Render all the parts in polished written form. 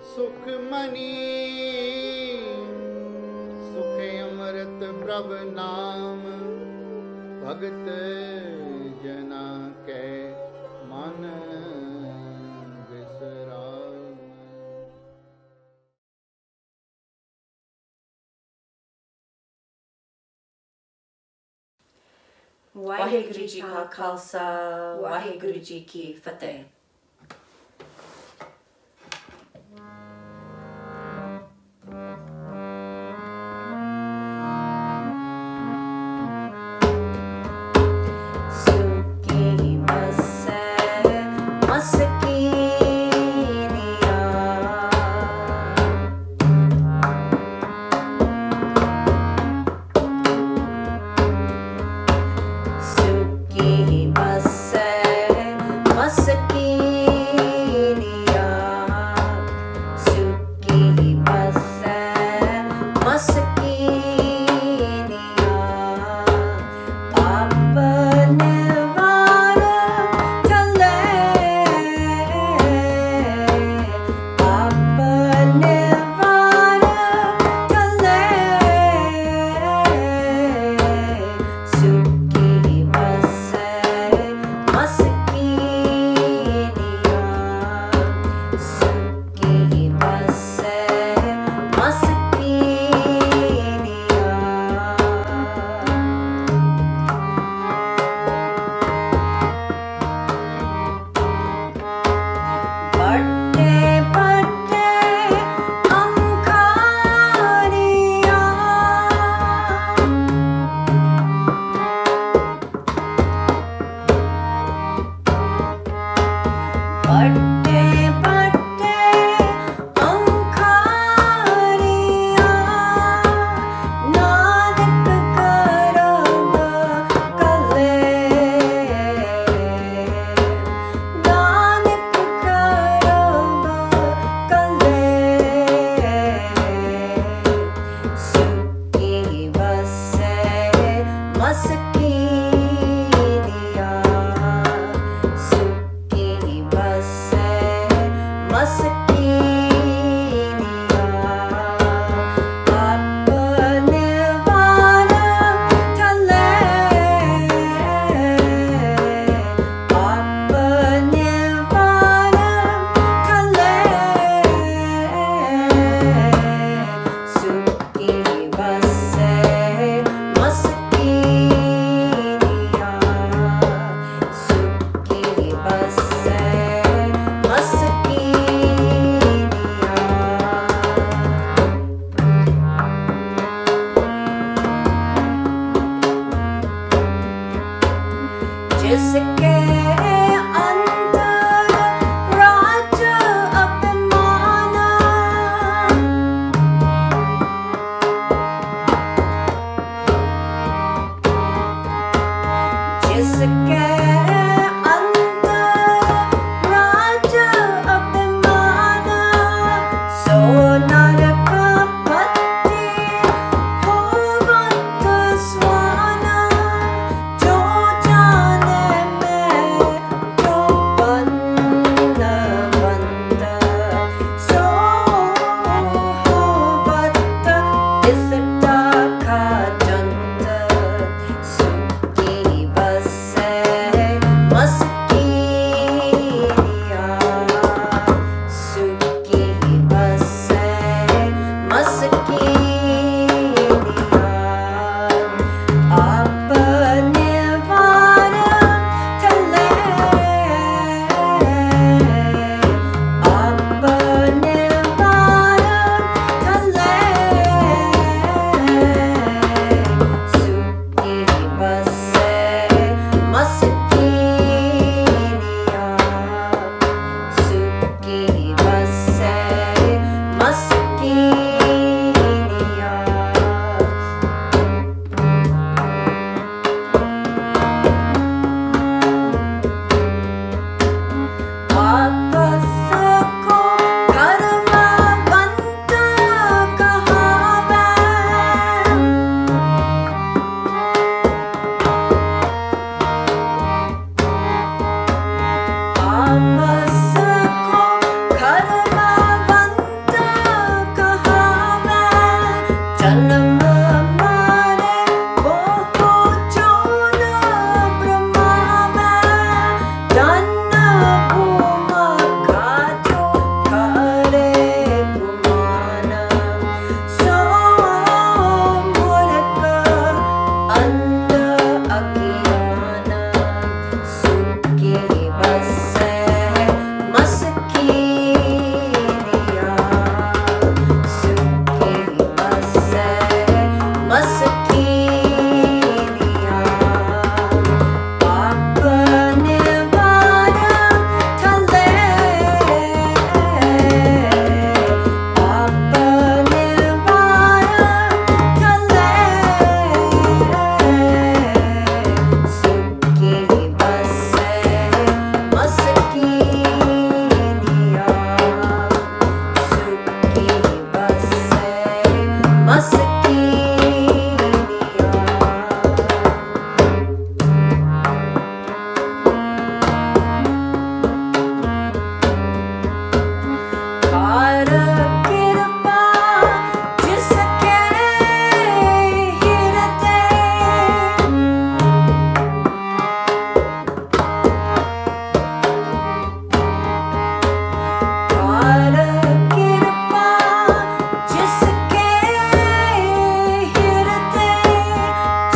सुखमनी सुख अमृत प्रभ नाम भगत जना के मन विसराम। वाहिगुरु जी का खालसा, वाहिगुरु जी की फतेह।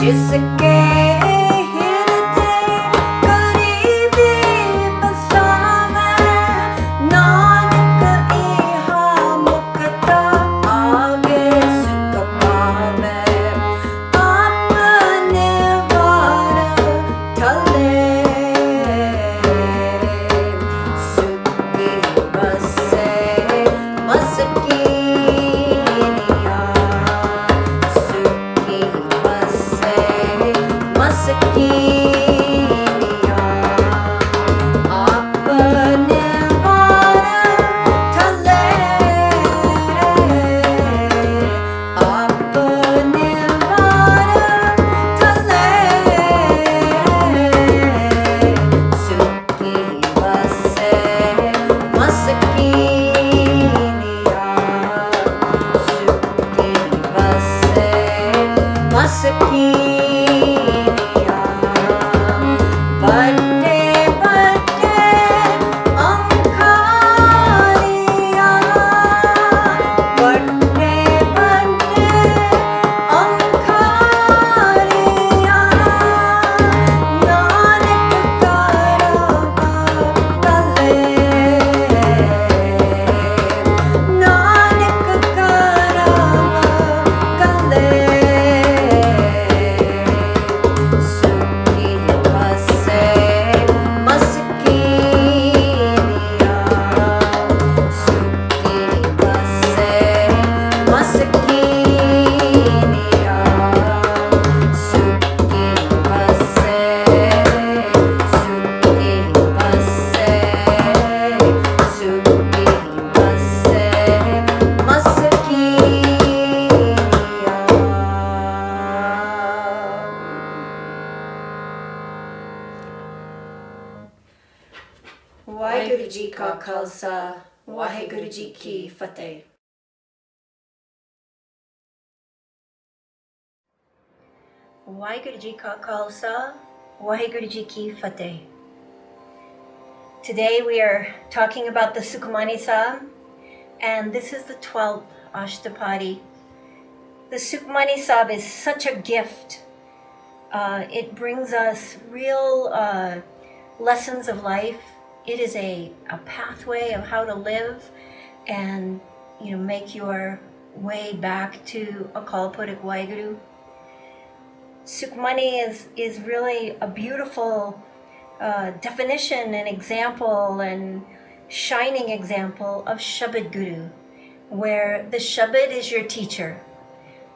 जिसके वाहिगुरु जी का खालसा वाहिगुरु जी की फतेह। वाहिगुरु जी का खालसा वाहिगुरु जी की fateh. Today we are talking about the Sukmani Sahib, and this is the 12th Astpadi. The Sukmani Sahib is such a gift. It brings us real lessons of life. It is a pathway of how to live and make your way back to Akal Purakh Waheguru. Sukhmani is really a beautiful definition and example and shining example of Shabad Guru, where the Shabad is your teacher.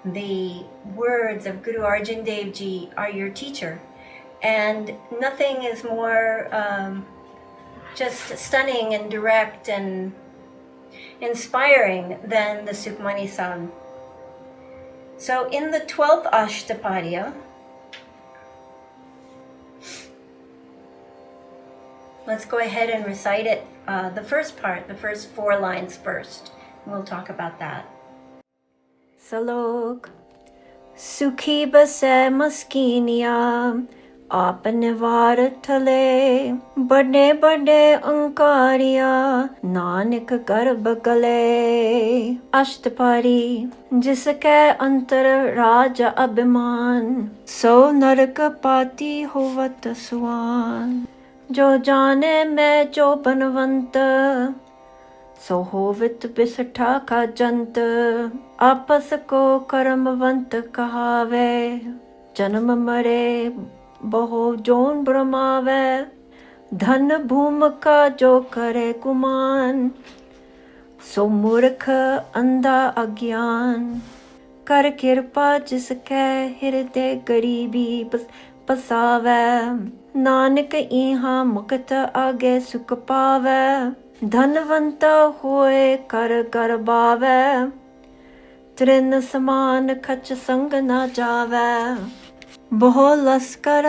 The words of Guru Arjan Dev Ji are your teacher. And nothing is more just stunning and direct and inspiring than the Sukhmani Sahib. So in the 12th Astpadi, let's go ahead and recite it, the first part, the first 4 lines first. We'll talk about that. Salok Sukhi basai maskiniya आपने वार थले बड़े बड़े अंकारिया नानक कर बगले अष्टपारी जिसके अंतर राज अभिमान सो नरक पाती होवत सुआन जो जाने मैं जो बनवंत सो होवित बिसठा का जंत आपस को कर्मवंत कहावे जन्म मरे बहु जोन ब्रह्मावे धन भूम का जो करे कुमान सो मूर्ख अंधा अज्ञान कर कृपा जिसके हृदय गरीबी पसावे नानक इहा मुक्त आगे सुख पावे धनवंत होए कर गर्बावे तृण समान खच संग न जावे बहु लस्कर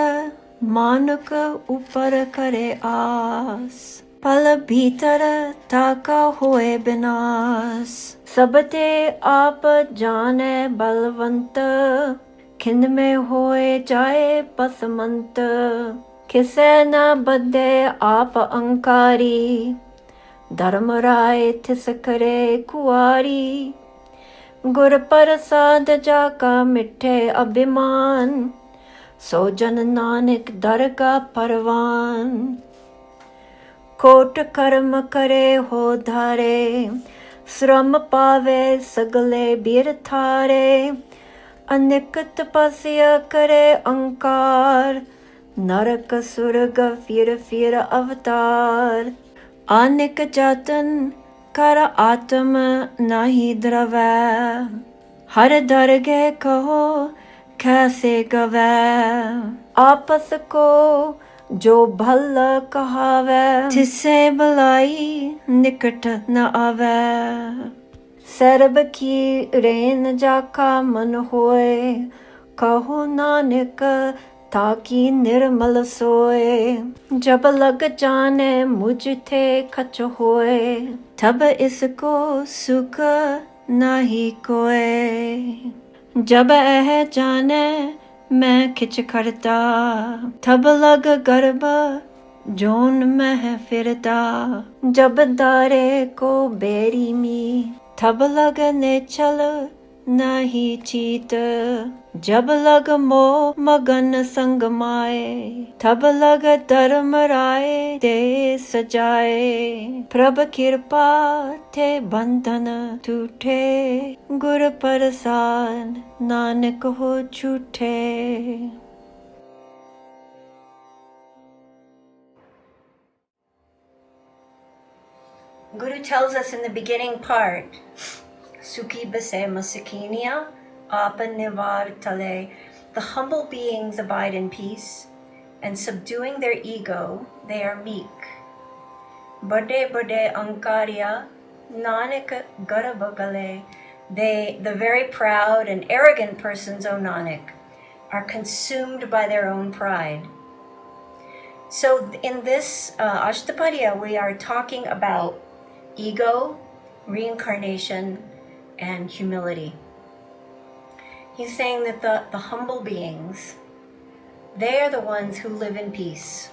मानुक ऊपर करे आस पल भीतर ताका होए विनाश सबते आप जाने बलवंत खिंद में होए जाए पसमंत किसे न बदे आप अंकारी धर्म राय थिस करे कुआरी गुर प्रसाद जाका मिठे अभिमान So Jan Nanak Darga Parvan. Kot karma kare ho dhare, Sram pave sagale bir thare, Anik tapasya kare ankar, Narak surga fir avatar. Anik jatan kara atma nahi drave, Har darge kaho kaise gave, Apas ko जो भला कहावे, तिसे भलाई निकट न आवे। SERB की rain जाका मन होए, कहो नानक ताकि निर्मल सोए। जब लग जाने मुझ थे खच होए, तब इसको सुख नाही कोए। जब यह जाने मैं खिच करता, तब लग गर्भ जोन में फिरता। जब दारे को बेरी मी, तब लग नेचल नहीं चीत। जब लग मोह मगन संग माए, तब लग धर्म राय ते सजाए। प्रभ कृपा थे बंधन टूटे, गुर प्रसाद नानक हो छूटे। Guru tells us in the beginning part, Sukhi base masakinia, apa nivar tale, the humble beings abide in peace, and subduing their ego, they are meek. Bade bade ankarya, nanak garabagale, the very proud and arrogant persons, O Nanak, are consumed by their own pride. So in this Ashtapadiya, we are talking about ego, reincarnation, and humility. He's saying that the humble beings, they are the ones who live in peace,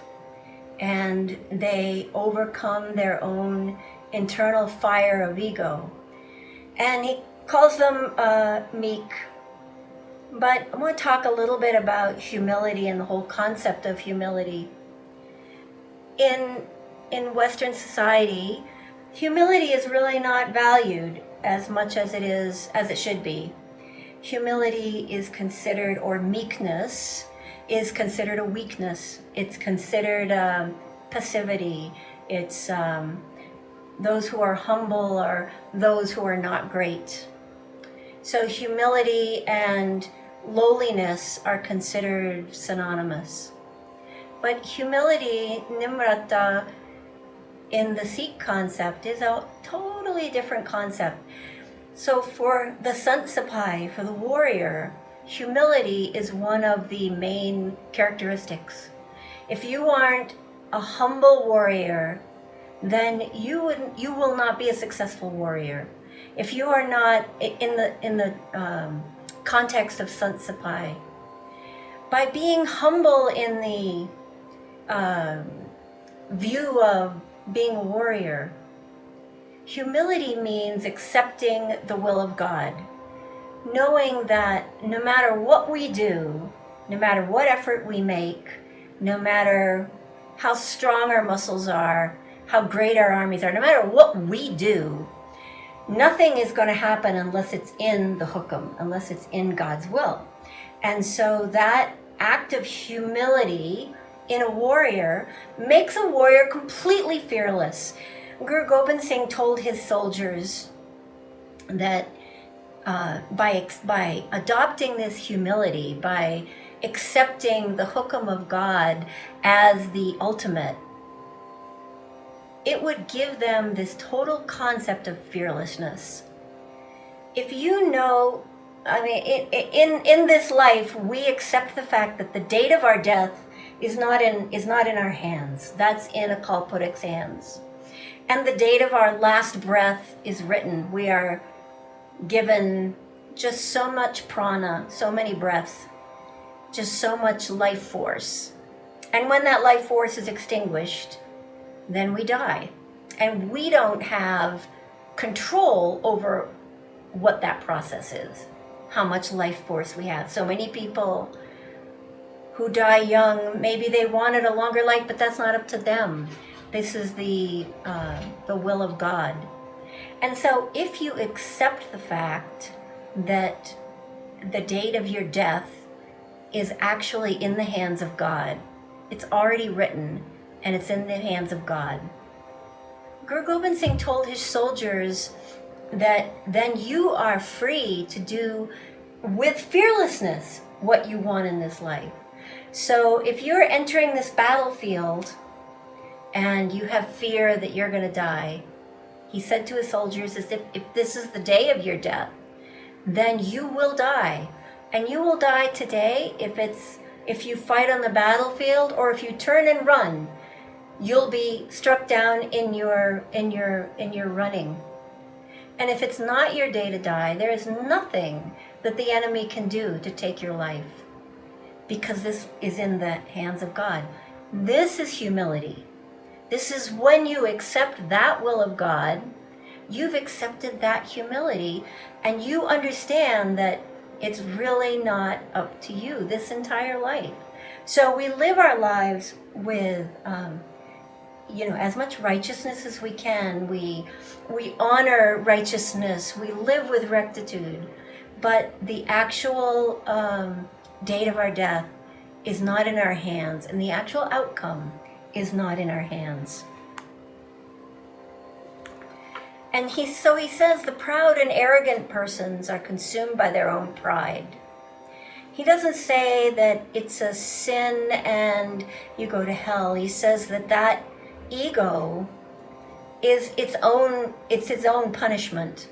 and they overcome their own internal fire of ego. And he calls them meek. But I want to talk a little bit about humility and the whole concept of humility. In Western society, humility is really not valued as much as it should be. Humility is considered, or meekness is considered, a weakness. It's considered passivity. It's those who are humble are those who are not great. So humility and lowliness are considered synonymous. But humility, nimrata, in the Sikh concept is a totally different concept. So for the Sant Sipai, for the warrior, humility is one of the main characteristics. If you aren't a humble warrior, then you will not be a successful warrior. If you are not in the context of Sant Sipai, by being humble in the view of being a warrior, humility means accepting the will of God, knowing that no matter what we do, no matter what effort we make, no matter how strong our muscles are, how great our armies are, no matter what we do, nothing is going to happen unless it's in the hukum, unless it's in God's will. And so that act of humility in a warrior makes a warrior completely fearless. Guru Gobind Singh told his soldiers that by adopting this humility, by accepting the hukum of God as the ultimate, it would give them this total concept of fearlessness. If you know, I mean, in this life, we accept the fact that the date of our death is not in our hands. That's in a Kalpurik's hands. And the date of our last breath is written. We are given just so much prana, so many breaths, just so much life force. And when that life force is extinguished, then we die. And we don't have control over what that process is, how much life force we have. So many people who die young, maybe they wanted a longer life, but that's not up to them. This is the will of God. And so if you accept the fact that the date of your death is actually in the hands of God, it's already written and it's in the hands of God. Guru Gobind Singh told his soldiers that then you are free to do with fearlessness what you want in this life. So if you're entering this battlefield and you have fear that you're going to die, he said to his soldiers, as if this is the day of your death, then you will die. And you will die today if you fight on the battlefield, or if you turn and run, you'll be struck down in your running. And if it's not your day to die, there is nothing that the enemy can do to take your life, because this is in the hands of God. This is humility. This is when you accept that will of God, you've accepted that humility, and you understand that it's really not up to you this entire life. So we live our lives with as much righteousness as we can. We honor righteousness. We live with rectitude. But the actual date of our death is not in our hands, and the actual outcome is not in our hands. And he says the proud and arrogant persons are consumed by their own pride. He doesn't say that it's a sin and you go to hell. He says that ego is its own punishment.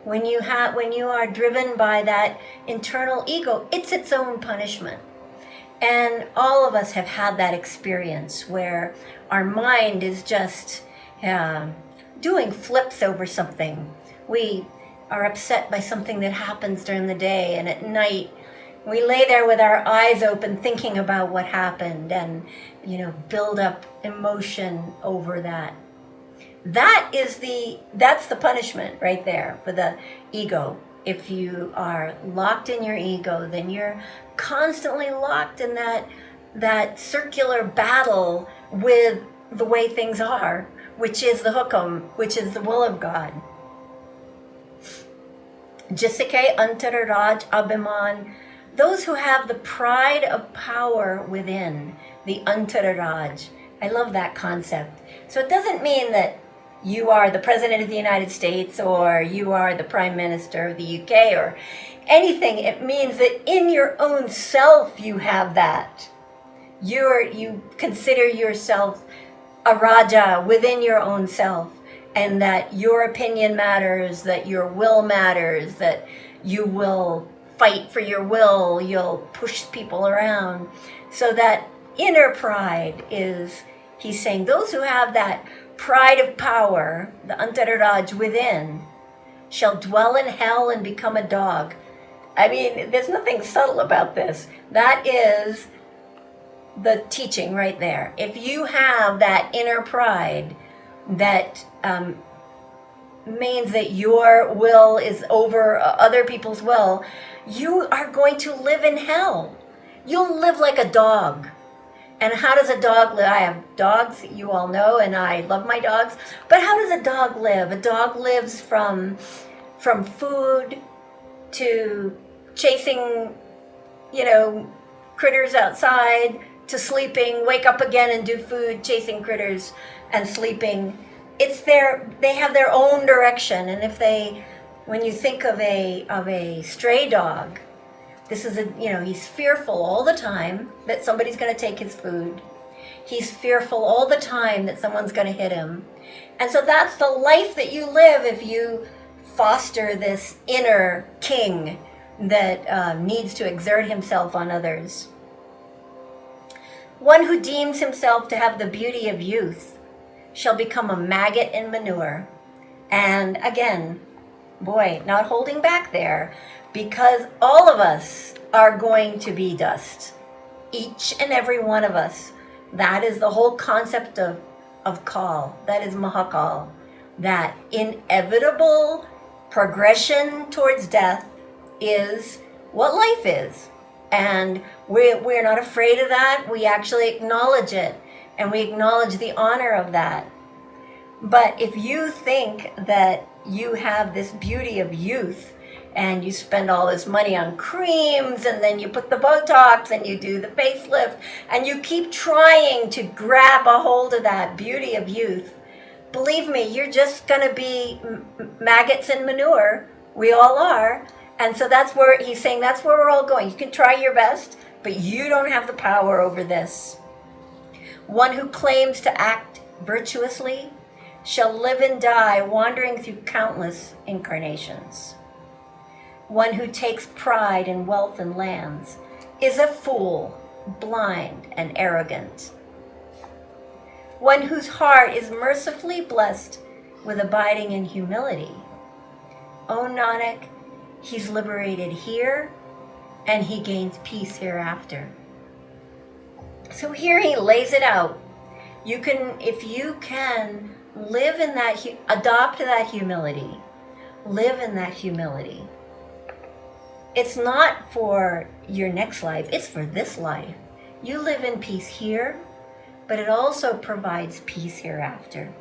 When you are driven by that internal ego, it's its own punishment. And all of us have had that experience where our mind is just doing flips over something. We are upset by something that happens during the day, and at night we lay there with our eyes open thinking about what happened and build up emotion over that. That's the punishment right there for the ego. If you are locked in your ego, then you're constantly locked in that circular battle with the way things are, which is the hukum, which is the will of God. Jisike antararaj abhiman, those who have the pride of power within, the antararaj. I love that concept. So it doesn't mean that you are the President of the United States or you are the Prime Minister of the UK or anything. It means that in your own self you have that. You consider yourself a Raja within your own self, and that your opinion matters, that your will matters, that you will fight for your will, you'll push people around. So that inner pride is, he's saying, those who have that pride of power, the antararaj within, shall dwell in hell and become a dog. I mean, there's nothing subtle about this. That is the teaching right there. If you have that inner pride, that means that your will is over other people's will, you are going to live in hell. You'll live like a dog. And how does a dog live? I have dogs, you all know, and I love my dogs. But how does a dog live? A dog lives from food to chasing, critters outside, to sleeping, wake up again and do food, chasing critters and sleeping. They have their own direction. And when you think of a stray dog, this is he's fearful all the time that somebody's going to take his food. He's fearful all the time that someone's going to hit him. And so that's the life that you live if you foster this inner king that needs to exert himself on others. One who deems himself to have the beauty of youth shall become a maggot in manure. And again, boy, not holding back there, because all of us are going to be dust. Each and every one of us. That is the whole concept of Kal. That is Mahakal. That inevitable progression towards death is what life is. And we're not afraid of that. We actually acknowledge it, and we acknowledge the honor of that. But if you think that you have this beauty of youth, and you spend all this money on creams, and then you put the Botox, and you do the facelift, and you keep trying to grab a hold of that beauty of youth, believe me, you're just going to be maggots and manure. We all are. And so that's where he's saying, that's where we're all going. You can try your best, but you don't have the power over this. One who claims to act virtuously shall live and die wandering through countless incarnations. One who takes pride in wealth and lands is a fool, blind and arrogant. One whose heart is mercifully blessed with abiding in humility. O Nanak, he's liberated here and he gains peace hereafter. So here he lays it out. You can, if you can live in that, adopt that humility, live in that humility. It's not for your next life, it's for this life. You live in peace here, but it also provides peace hereafter.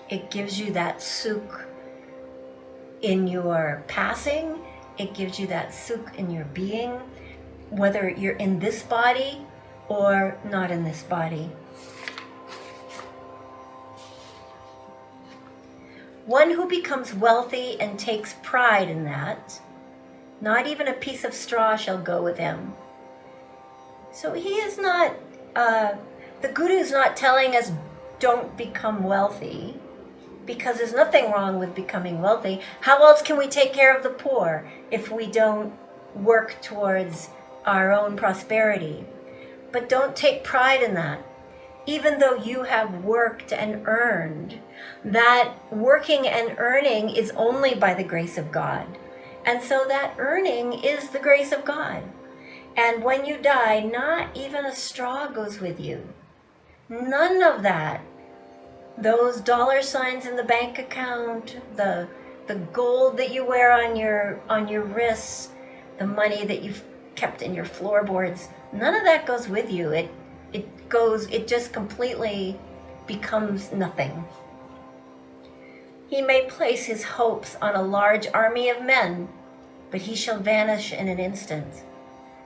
It gives you that sukh in your passing, it gives you that sukh in your being, whether you're in this body or not in this body. One who becomes wealthy and takes pride in that, not even a piece of straw shall go with him. So he is not, the Guru is not telling us don't become wealthy, because there's nothing wrong with becoming wealthy. How else can we take care of the poor if we don't work towards our own prosperity? But don't take pride in that. Even though you have worked and earned, that working and earning is only by the grace of God. And so that earning is the grace of God. And when you die, not even a straw goes with you. None of that. Those dollar signs in the bank account, the gold that you wear on your wrists, the money that you've kept in your floorboards, none of that goes with you. It just completely becomes nothing. He may place his hopes on a large army of men, but he shall vanish in an instant.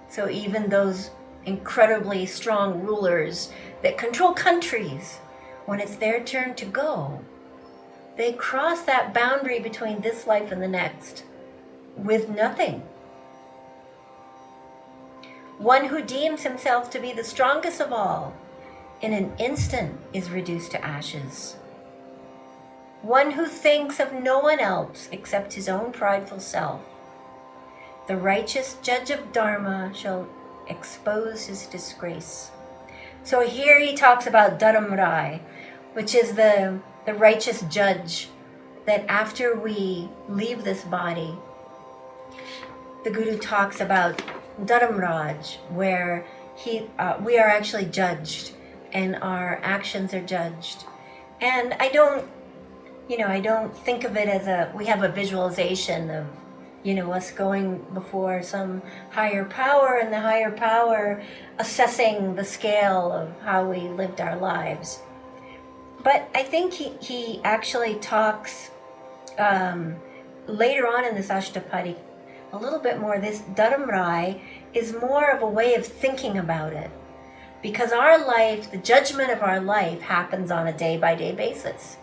So even those incredibly strong rulers that control countries, when it's their turn to go, they cross that boundary between this life and the next with nothing. One who deems himself to be the strongest of all, in an instant is reduced to ashes. One who thinks of no one else except his own prideful self, the righteous judge of Dharma shall expose his disgrace. So here he talks about Dharamrai, which is the righteous judge, that after we leave this body, the Guru talks about Dharamraj, where we are actually judged and our actions are judged. And I don't think of it as we have a visualization of, us going before some higher power, and the higher power assessing the scale of how we lived our lives. But I think he actually talks later on in this Ashtapadi a little bit more. This Dharamrai is more of a way of thinking about it, because our life, the judgment of our life, happens on a day-by-day basis.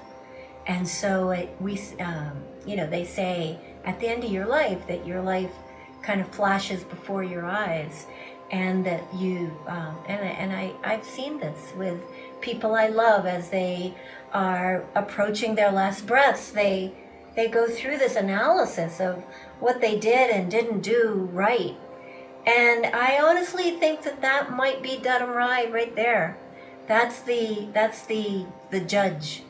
And so they say at the end of your life that your life kind of flashes before your eyes, and that you I've seen this with people I love as they are approaching their last breaths. They go through this analysis of what they did and didn't do right. And I honestly think that might be Dharamrai right there. That's the judge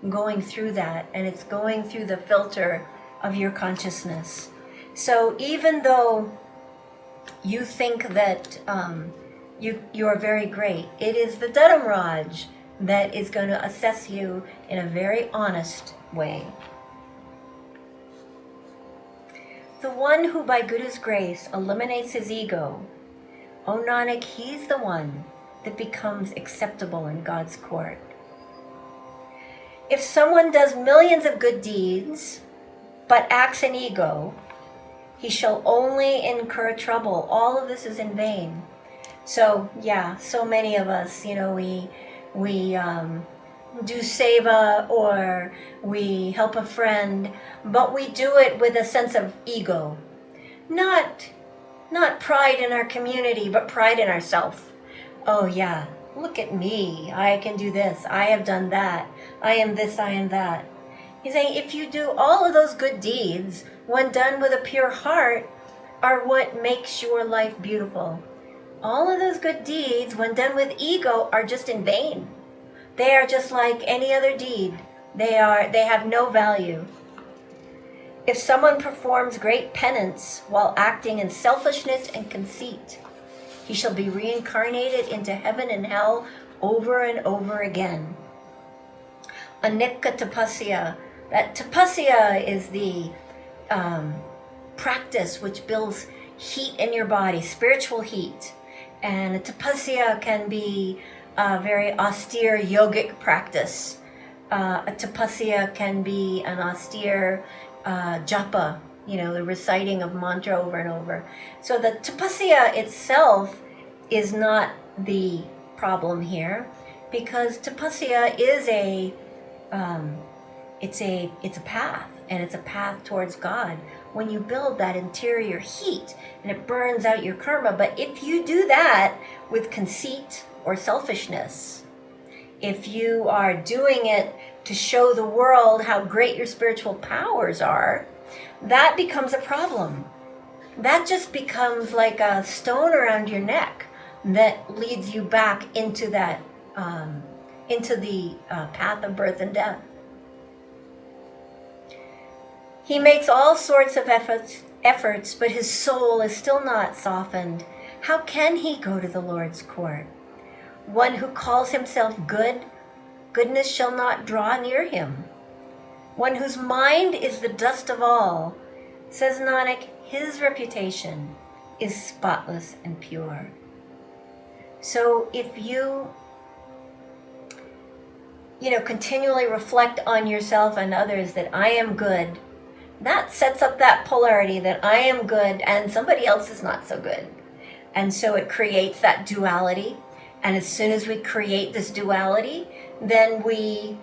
going through that, and it's going through the filter of your consciousness. So even though you think that you are very great, it is the Dharamraj that is going to assess you in a very honest way. The one who by Guru's grace eliminates his ego O Nanak, he's the one that becomes acceptable in God's court. If someone does millions of good deeds, but acts in ego, he shall only incur trouble. All of this is in vain. So yeah, so many of us, we do seva or we help a friend, but we do it with a sense of ego. Not pride in our community, but pride in ourselves. Oh yeah, look at me. I can do this. I have done that. I am this, I am that. He's saying if you do all of those good deeds, when done with a pure heart, are what makes your life beautiful. All of those good deeds, when done with ego, are just in vain. They are just like any other deed. They have no value. If someone performs great penance while acting in selfishness and conceit, he shall be reincarnated into heaven and hell over and over again. Anika tapasya. That tapasya is the practice which builds heat in your body, spiritual heat. And a tapasya can be a very austere yogic practice. A tapasya can be an austere japa, the reciting of mantra over and over. So the tapasya itself is not the problem here, because tapasya is it's a path, and it's a path towards God. When you build that interior heat and it burns out your karma, but if you do that with conceit or selfishness, if you are doing it to show the world how great your spiritual powers are, that becomes a problem. That just becomes like a stone around your neck that leads you back into that, into the path of birth and death. He makes all sorts of efforts, but his soul is still not softened. How can he go to the Lord's court? One who calls himself good, goodness shall not draw near him. One whose mind is the dust of all, says Nanak, his reputation is spotless and pure. So if you continually reflect on yourself and others that I am good, that sets up that polarity that I am good and somebody else is not so good. And so it creates that duality. And as soon as we create this duality, then we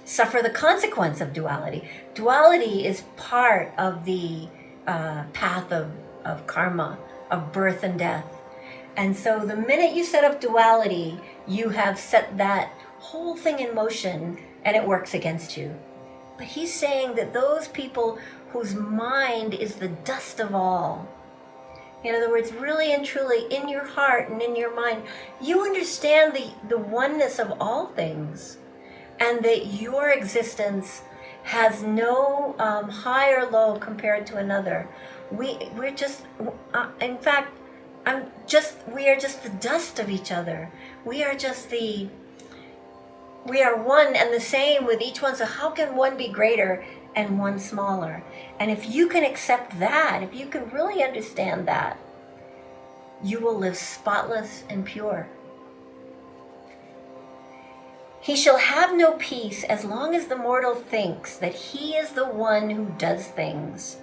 suffer the consequence of duality. Duality is part of the path of karma, of birth and death. And so the minute you set up duality, you have set that whole thing in motion, and it works against you. But he's saying that those people whose mind is the dust of all, in other words, really and truly in your heart and in your mind, you understand the oneness of all things, and that your existence has no high or low compared to another. We're just, in fact, we are just the dust of each other. We are one and the same with each one. So how can one be greater and one smaller? And if you can accept that, if you can really understand that, you will live spotless and pure. He shall have no peace as long as the mortal thinks that he is the one who does things.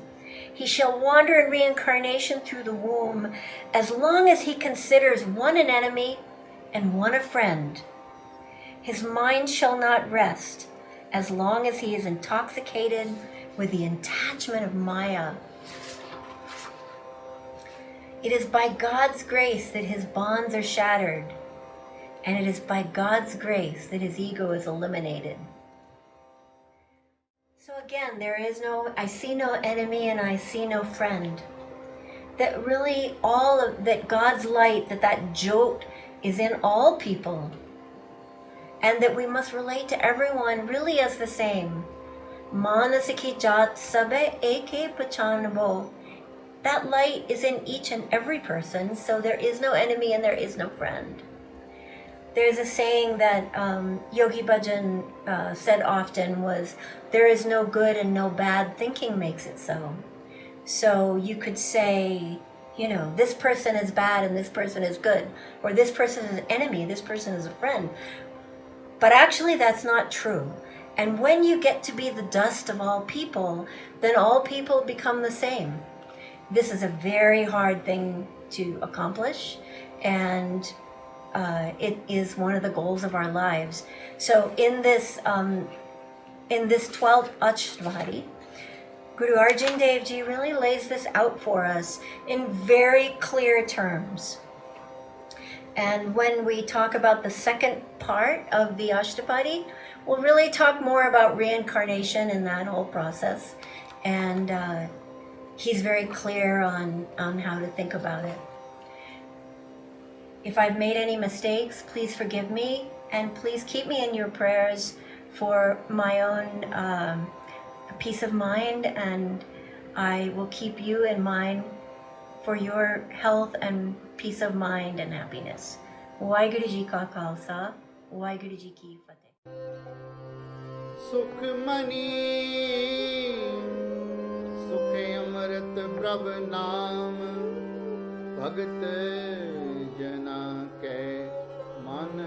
He shall wander in reincarnation through the womb as long as he considers one an enemy and one a friend. His mind shall not rest as long as he is intoxicated with the attachment of Maya. It is by God's grace that his bonds are shattered, and it is by God's grace that his ego is eliminated. So again, I see no enemy and I see no friend. That really that God's light, that jyot is in all people. And that we must relate to everyone really as the same. Manasiki jat sabe eke pachanabo. That light is in each and every person, so there is no enemy and there is no friend. There's a saying that Yogi Bhajan said often was, there is no good and no bad, thinking makes it so. So you could say, you know, this person is bad and this person is good, or this person is an enemy, this person is a friend. But actually, that's not true. And when you get to be the dust of all people, then all people become the same. This is a very hard thing to accomplish, and it is one of the goals of our lives. So in this 12th Astpadi, Guru Arjan Dev Ji really lays this out for us in very clear terms. And when we talk about the second part of the Ashtapadi, we'll really talk more about reincarnation in that whole process. And he's very clear on how to think about it. If I've made any mistakes, please forgive me, and please keep me in your prayers for my own peace of mind, and I will keep you in mind for your health and peace of mind and happiness. Waheguru Ji Ka Khalsa, Waheguru Ji Ki Fateh. Sukhmani Sukhe Amrit Prabh Naam Bhagat Jana Ke Man